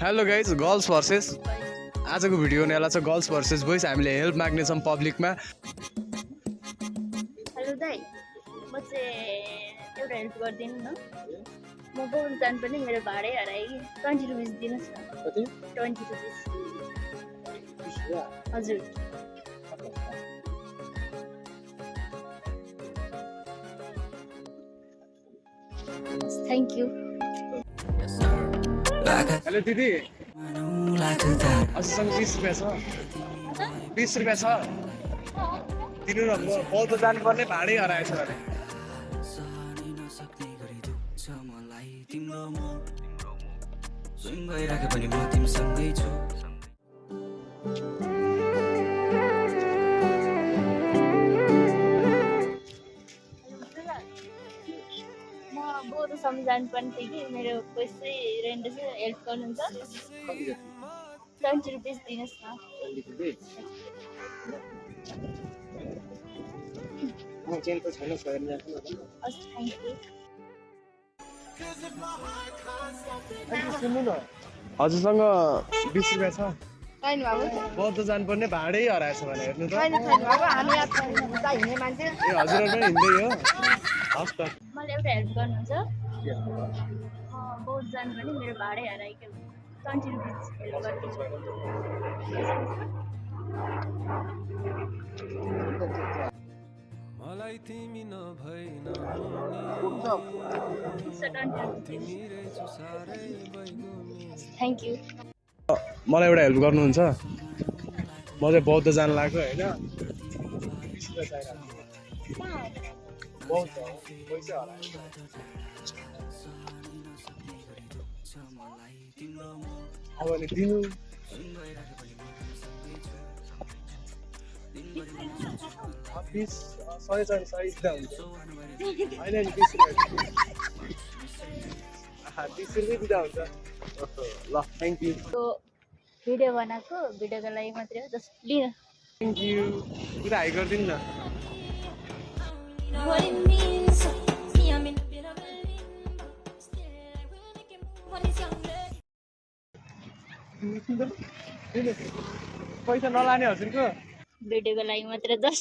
Hello guys girls versus आजको video हुनेवाला छ गर्ल्स भर्सेस बोइज हामीले हेल्प माग्नेछौँ पब्लिकमा हेलो दाइ म चाहिँ एउटा हेल्प गरिदिनु न म गाउँ जानु पनि मेरो भाडै हरायो कि 20 रुपिस दिनुहोस् न 20 रुपिस हजुर थ्याङ्क यू हेलो दिदी हजुरसँग 20 रुपियाँ छ 20 रुपियाँ छ दिनु न म बौद्ध जानुपर्ने भाडै हराएछ भने म बौद्धसम्म जानुपर्ने थियो कि मेरो पैसै रेन्ट चाहिँ हेल्प गर्नुहुन्छ 20 रुपिस दिनुहोस् न हस् थ्याङ्क यू सुन्नु न हजुरसँग 20 रुपियाँ छ छैन बाबु बौद्ध जानुपर्ने भाडै हराएछ भने हेर्नु त छैन बाबु हामी यहाँ हिँड्ने मान्छे ए हजुरहरू पनि हिँड्दै हो हस् त मलाई एउटा हेल्प गर्नुहुन्छ बौद्ध जानु पनि मेरो भाडै हरायो क्या 20 रुपिस हेल्प गरिदिन्छु मलाई तिमी नभई थ्याङ्क यू मलाई एउटा हेल्प गर्नुहुन्छ म चाहिँ बौद्ध जानु लाग्यो होइन बौद्ध पैसा हरायो अब भने दिनु 20 100 चाहिँ सही दिँदा हुन्छ होइन नि 20 रुपियाँ 20 रुपियाँ दिँदा हुन्छ ल थ्याङ्क यू भिडियो बनाएको भिडियोको लागि मात्रै हो जस्ट लिनु थ्याङ्क यू पुरा हाई गरिदिनु न What it means, see I'm in a bit of a limbo. Still, I will make it move when it's younger. पैसा नलाने हजुरको भिडियोको लागि मात्रै जस्ट